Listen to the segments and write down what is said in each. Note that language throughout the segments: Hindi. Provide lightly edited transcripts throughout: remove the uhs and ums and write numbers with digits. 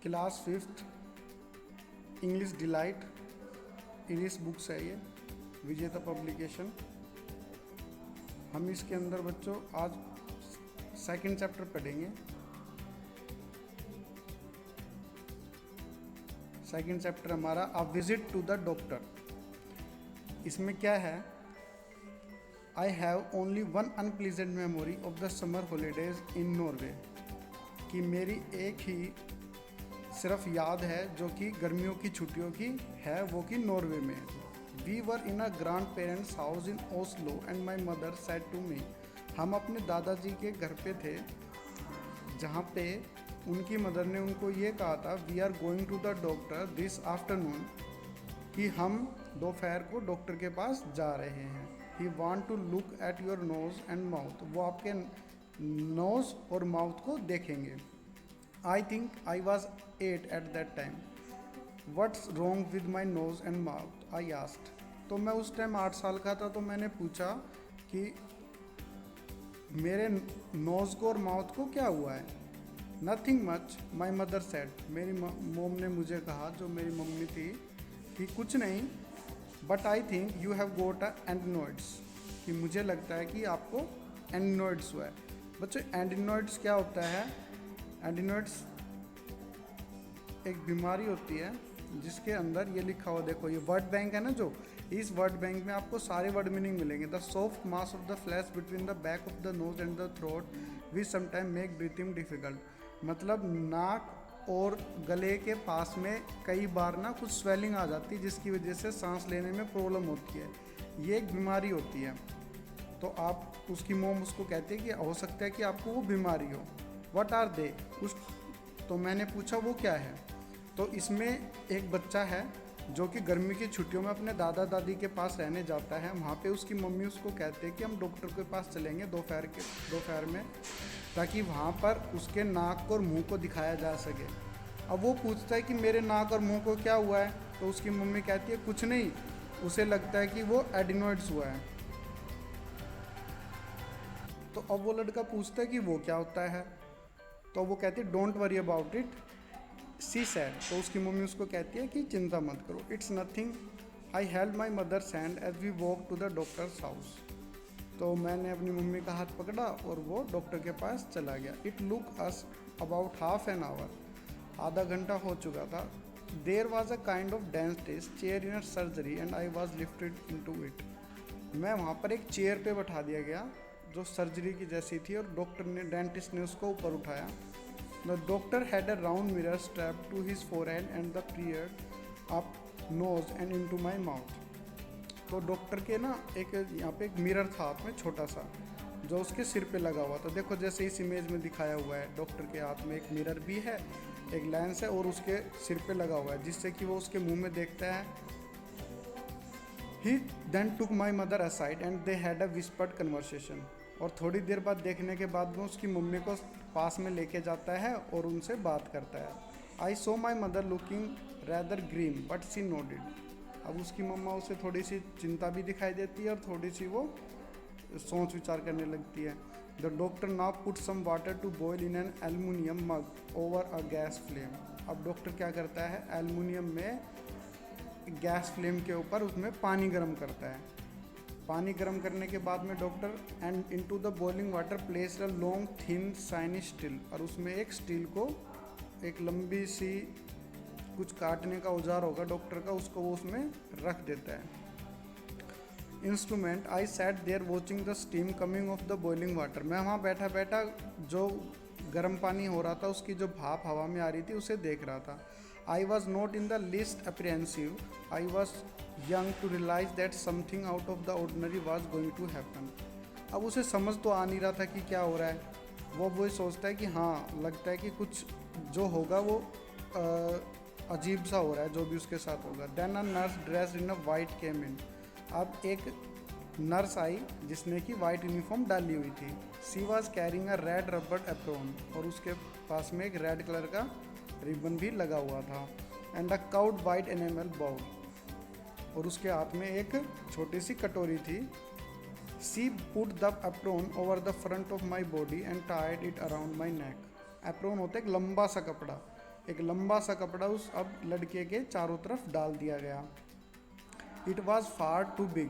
Class 5th English Delight Iris books है ये, विजेता पब्लिकेशन। हम इसके अंदर बच्चों आज सेकंड चैप्टर पढ़ेंगे। सेकंड चैप्टर हमारा a visit to the doctor. इसमें क्या है, I have only one unpleasant memory of the summer holidays in Norway, कि मेरी एक ही सिर्फ याद है जो कि गर्मियों की छुट्टियों की है, वो कि नॉर्वे में। We were in a grandparents house in Oslo and my mother said to me, हम अपने दादाजी के घर पे थे जहाँ पे उनकी मदर ने उनको ये कहा था, we are going to the doctor this afternoon, कि हम दोपहर को डॉक्टर के पास जा रहे हैं। He want to look at your nose and mouth, वो आपके नोज और माउथ को देखेंगे। I think I was 8 at that time. What's wrong with my nose and mouth I asked, तो मैं उस टाइम 8 साल का था, तो मैंने पूछा कि मेरे नोज़ को और माउथ को क्या हुआ है। Nothing much my mother said, मेरी मोम ने मुझे कहा, जो मेरी मम्मी थी, कि कुछ नहीं, but I think you have got a adenoids, कि मुझे लगता है कि आपको एंडिनोइड्स हुआ है। बच्चों एंडिनोइड्स क्या होता है? एंडिनोइड्स एक बीमारी होती है जिसके अंदर ये लिखा हुआ, देखो ये वर्ड बैंक है ना, जो इस वर्ड बैंक में आपको सारे वर्ड मीनिंग मिलेंगे। The soft mass of the flash between the back of the nose and the throat which sometime make breathing difficult, मतलब नाक और गले के पास में कई बार ना कुछ स्वेलिंग आ जाती है जिसकी वजह से सांस लेने में प्रॉब्लम होती है। ये एक बीमारी होती है। तो आप उसकी मोम उसको कहते हैं कि हो सकता है कि आपको वो बीमारी हो। व्हाट आर दे, उस तो मैंने पूछा वो क्या है। तो इसमें एक बच्चा है जो कि गर्मी की छुट्टियों में अपने दादा दादी के पास रहने जाता है। वहाँ पे उसकी मम्मी उसको कहते हैं कि हम डॉक्टर के पास चलेंगे दोपहर में, ताकि वहाँ पर उसके नाक और मुंह को दिखाया जा सके। अब वो पूछता है कि मेरे नाक और मुंह को क्या हुआ है, तो उसकी मम्मी कहती है कुछ नहीं, उसे लगता है कि वो एडिनोइड्स हुआ है। तो अब वो लड़का पूछता है कि वो क्या होता है, तो वो कहती है don't worry about it she said, तो उसकी मम्मी उसको कहती है कि चिंता मत करो, it's nothing, I held my mother's hand as we walk to the doctor's house. तो मैंने अपनी मम्मी का हाथ पकड़ा और वो डॉक्टर के पास चला गया। It look us about half an hour, आधा घंटा हो चुका था। There was a kind of dentist chair in a surgery and I was lifted into it, मैं वहाँ पर एक चेयर पे बैठा दिया गया जो सर्जरी की जैसी थी, और डेंटिस्ट ने उसको ऊपर उठाया। The doctor had a round mirror strap to his forehead and the peered up nose and into my mouth. तो डॉक्टर के ना एक यहाँ पे एक मिरर था हाथ में छोटा सा, जो उसके सिर पे लगा हुआ था। देखो जैसे इस इमेज में दिखाया हुआ है, डॉक्टर के हाथ में एक मिरर भी है, एक लेंस है, और उसके सिर पे लगा हुआ है जिससे कि वो उसके मुंह में देखता है। ही then took my mother aside and they had a whispered conversation, और थोड़ी देर बाद देखने के बाद वो उसकी मम्मी को पास में लेके जाता है और उनसे बात करता है। I saw my mother looking rather green but she nodded, अब उसकी मम्मा उसे थोड़ी सी चिंता भी दिखाई देती है और थोड़ी सी वो सोच विचार करने लगती है। The doctor now put some water to boil in an aluminium mug over a gas flame, अब डॉक्टर क्या करता है, एल्युमिनियम में गैस फ्लेम के ऊपर उसमें पानी गर्म करता है। पानी गर्म करने के बाद में doctor and into the boiling water place a long thin shiny steel, और उसमें एक स्टील को, एक लंबी सी कुछ काटने का औजार होगा डॉक्टर का, उसको वो उसमें रख देता है। Instrument I sat there watching the steam coming off the boiling water, मैं वहाँ बैठा बैठा जो गर्म पानी हो रहा था उसकी जो भाप हवा में आ रही थी उसे देख रहा था। I was not in the least apprehensive, I was young to realise that something out of the ordinary was going to happen, अब उसे समझ तो आ नहीं रहा था कि क्या हो रहा है। वो सोचता है कि हाँ लगता है कि कुछ जो होगा वो अजीब सा हो रहा है, जो भी उसके साथ होगा। Then a nurse dressed in a white came in, अब एक नर्स आई जिसने कि वाइट यूनिफॉर्म डाली हुई थी। She was carrying a red rubber apron, और उसके पास में एक रेड कलर का रिबन भी लगा हुआ था। And a covered white enamel bowl, और उसके हाथ में एक छोटी सी कटोरी थी। She put the apron over the front of my body and tied it around my neck, apron होता है एक लंबा सा कपड़ा, एक लंबा सा कपड़ा उस अब लड़के के चारों तरफ डाल दिया गया। It was far too big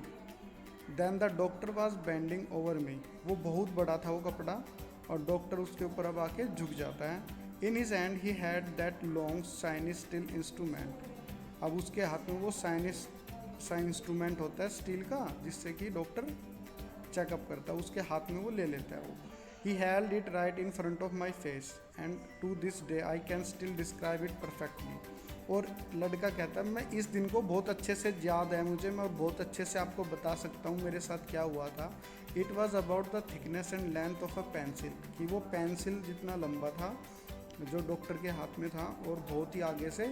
then the doctor was bending over me. वो बहुत बड़ा था वो कपड़ा, और डॉक्टर उसके ऊपर अब आके झुक जाता है। In his hand he had that long shiny steel instrument. अब उसके हाथ में वो सा इंस्ट्रूमेंट होता है स्टील का, जिससे कि डॉक्टर चेकअप करता है, उसके हाथ में वो ले लेता है वो। He held it right in front of my face and to this day I can still describe it perfectly. और लड़का कहता है मैं इस दिन को बहुत अच्छे से याद है मुझे, मैं बहुत अच्छे से आपको बता सकता हूँ मेरे साथ क्या हुआ था। It was about the thickness and length of a pencil, कि वो पेंसिल जितना लंबा था जो डॉक्टर के हाथ में था, और बहुत ही आगे से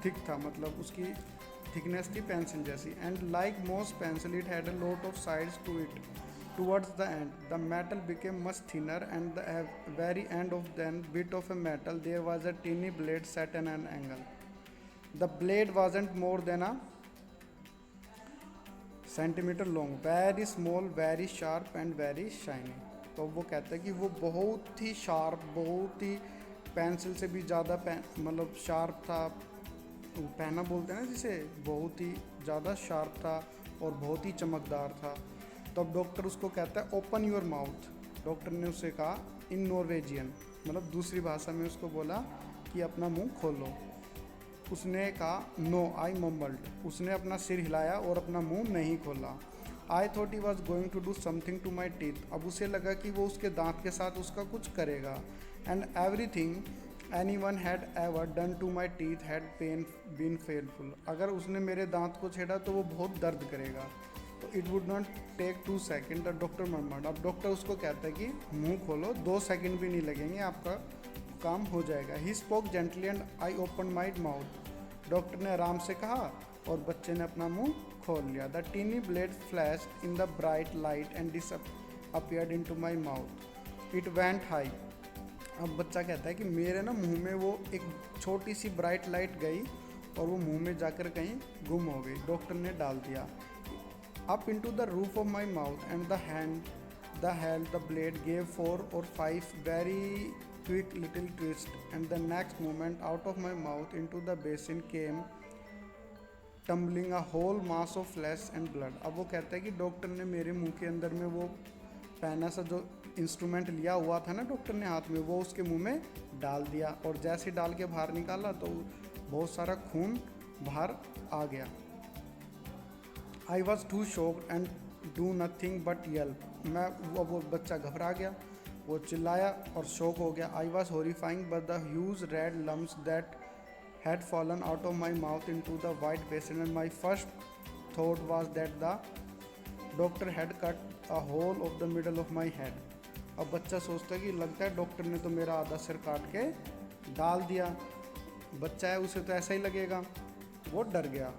थिक था, मतलब उसकी थिकनेस थी पेंसिल जैसी। And like most pencil it had a lot of sides to it. Towards the end the metal became much thinner and the very end of than bit of a metal there was a tiny blade set an an angle. The blade wasn't more than a centimeter long, very small, very sharp and very shiny। तो वो कहता है कि वो बहुत ही शार्प, बहुत ही पेंसिल से भी ज़्यादा मतलब शार्प था, पहना बोलते हैं ना जिसे, बहुत ही ज़्यादा शार्प था और बहुत ही चमकदार था। तो अब डॉक्टर उसको कहता है ओपन योर माउथ। डॉक्टर ने उसे कहा इन नॉर्वेजियन, मतलब दूसरी भाषा में उसको बोला कि अपना मुंह खोलो। उसने कहा नो आई मम्बल्ड। उसने अपना सिर हिलाया और अपना मुंह नहीं खोला। I thought he was going to do something to my teeth. अब उसे लगा कि वो उसके दांत के साथ उसका कुछ करेगा। And every thing anyone had ever done to my teeth had pain been painful. अगर उसने मेरे दांत को छेड़ा तो वो बहुत दर्द करेगा। तो it would not take 2 second the doctor murmured. अब डॉक्टर उसको कहता है कि मुंह खोलो, 2 सेकेंड भी नहीं लगेंगे, आपका काम हो जाएगा। He spoke gently and I open my mouth. Doctor ने आराम से कहा और बच्चे ने अपना मुंह खोल लिया। The tiny blade flash in the bright light and disappeared into my mouth. It went high. अब बच्चा कहता है कि मेरे ना मुंह में वो एक छोटी सी ब्राइट लाइट गई और वो मुंह में जाकर कहीं गुम हो गई। डॉक्टर ने डाल दिया। Up into the roof of my mouth and the held the blade gave 4 or 5 very quick little twist, and the next moment out of my mouth into the basin came tumbling a whole mass of flesh and blood। अब वो कहता है कि डॉक्टर ने मेरे मुंह के अंदर में वो पैना सा जो इंस्ट्रूमेंट लिया हुआ था ना डॉक्टर ने हाथ में, वो उसके मुंह में डाल दिया, और जैसे डाल के बाहर निकाला तो बहुत सारा खून बाहर आ गया। I was too shocked and do nothing but yelp. वो बच्चा घबरा गया, वो चिल्लाया और शॉक हो गया। I was horrifying but the huge red lumps that had fallen out of my mouth in to the white basin and my first thought was that the doctor had cut a hole of the middle of my head. अब बच्चा सोचता है कि लगता है डॉक्टर ने तो मेरा आधा सिर काट के डाल दिया। बच्चा है, उसे तो ऐसा ही लगेगा। वो डर गया।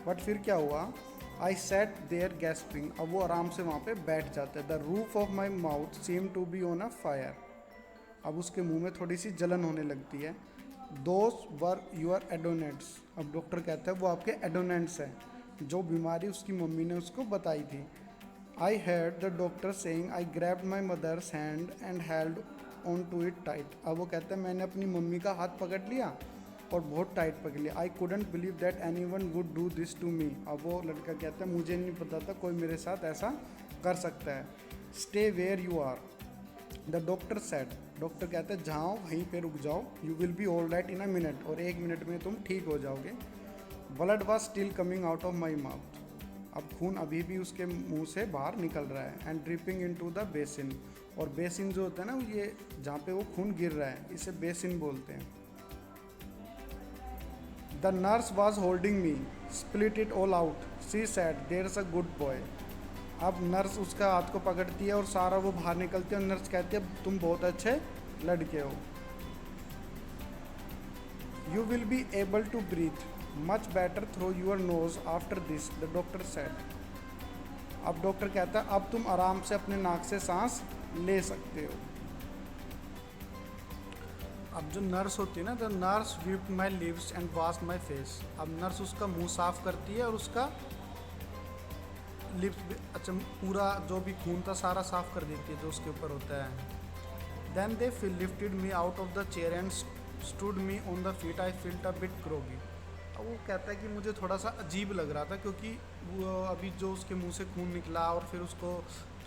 बट फिर क्या हुआ? I sat there gasping. अब वो आराम से वहाँ पे बैठ जाता है। The roof of my mouth seem to be on a fire. अब उसके मुंह में थोड़ी सी जलन होने लगती है। Those were your adenoids. अब डॉक्टर कहता है वो आपके एडोनेंट्स हैं, जो बीमारी उसकी मम्मी ने उसको बताई थी। I heard the doctor saying I grabbed my mother's hand and held on to it tight. अब वो कहता है मैंने अपनी मम्मी का हाथ पकड़ लिया और बहुत टाइट पकड़ लिया। I couldn't believe that anyone would do this to me. अब वो लड़का कहता है मुझे नहीं पता था कोई मेरे साथ ऐसा कर सकता है। Stay where you are the doctor said. Doctor कहता है जहाँ वहीं पे रुक जाओ। You will be all right in a minute. और 1 मिनट में तुम ठीक हो जाओगे। Blood was still coming out of my mouth. अब खून अभी भी उसके मुंह से बाहर निकल रहा है। And dripping in to the basin. और बेसिन जो होता है ना, ये जहाँ पे वो खून गिर रहा है, इसे बेसिन बोलते हैं। The nurse was holding me split it all out she said there is a good boy. अब नर्स उसका हाथ को पकड़ती है और सारा वो बाहर निकलती है। और नर्स कहती है तुम बहुत अच्छे लड़के हो। You will be able to breathe much better through your nose after this the doctor said. अब डॉक्टर कहता है अब तुम आराम से अपने नाक से सांस ले सकते हो। अब जो नर्स होती है ना, the nurse whipped my lips and wash my face. अब नर्स उसका मुंह साफ करती है और उसका लिप्स भी, अच्छा पूरा जो भी खून था सारा साफ कर देती है जो उसके ऊपर होता है। Then they lifted me out of the chair and stood me on the feet, I felt a bit groggy. अब वो कहता है कि मुझे थोड़ा सा अजीब लग रहा था क्योंकि वो अभी जो उसके मुंह से खून निकला और फिर उसको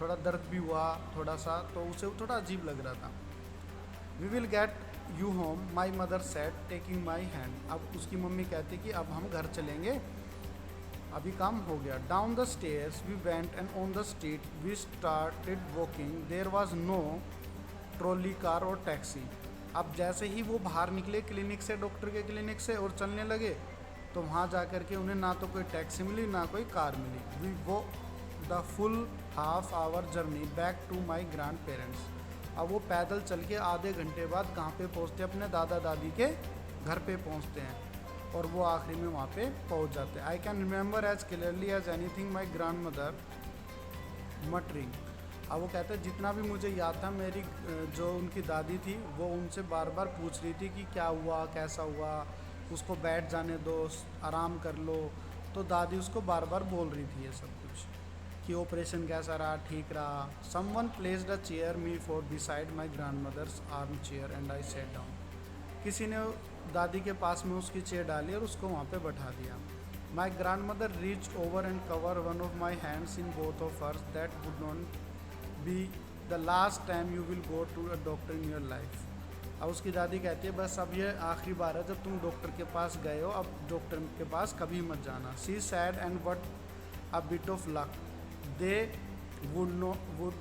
थोड़ा दर्द भी हुआ थोड़ा सा, तो उसे थोड़ा अजीब लग रहा था. We will get you home, my mother said taking my hand. अब उसकी मम्मी कहती कि अब हम घर चलेंगे, अभी काम हो गया. Down the stairs we went and on the street we started walking. There was no trolley car और टैक्सी. अब जैसे ही वो बाहर निकले क्लिनिक से, डॉक्टर के क्लिनिक से, और चलने लगे तो वहाँ जा कर के उन्हें ना तो कोई टैक्सी मिली ना कोई कार मिली. We walk the full half hour journey back to my grandparents. अब वो पैदल चल के आधे घंटे बाद कहाँ पे पहुँचते, अपने दादा दादी के घर पे पहुँचते हैं और वो आखिरी में वहाँ पे पहुँच जाते हैं. I can remember as clearly as anything my grandmother muttering. अब वो कहते हैं जितना भी मुझे याद था, मेरी जो उनकी दादी थी वो उनसे बार बार पूछ रही थी कि क्या हुआ, कैसा हुआ, उसको बैठ जाने दो, आराम कर लो. तो दादी उसको बार बार बोल रही थी ये सब कुछ कि ऑपरेशन कैसा रहा, ठीक रहा. Someone placed a chair me for beside my grandmother's armchair and I sat down. किसी ने दादी के पास में उसकी चेयर डाली और उसको वहाँ पे बैठा दिया. My grandmother reach over and cover one of my hands in both of hers. That would not be the last time you will go to a doctor in your life. अब उसकी दादी कहती है बस अब ये आखिरी बार है जब तुम डॉक्टर के पास गए हो, अब डॉक्टर के पास कभी मत जाना. She said and what a bit of luck they would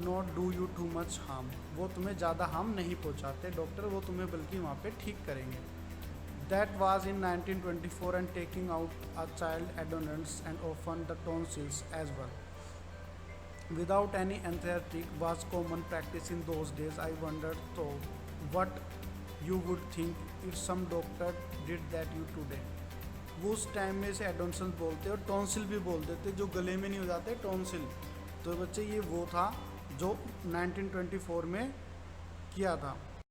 not do you too much harm. वो तुम्हें ज़्यादा हार्म नहीं पहुँचाते डॉक्टर, वो तुम्हें बल्कि वहाँ पे ठीक करेंगे. That was in 1924 and taking out a child adenoids and often the tonsils as well without any anesthetic was common practice in those days. I wondered though what you would think if some doctor did that you today. वो उस टाइम में इसे एडोनेंस बोलते और टॉन्सिल भी बोल देते, जो गले में नहीं हो जाते टॉन्सिल. तो बच्चे ये वो था जो 1924 में किया था.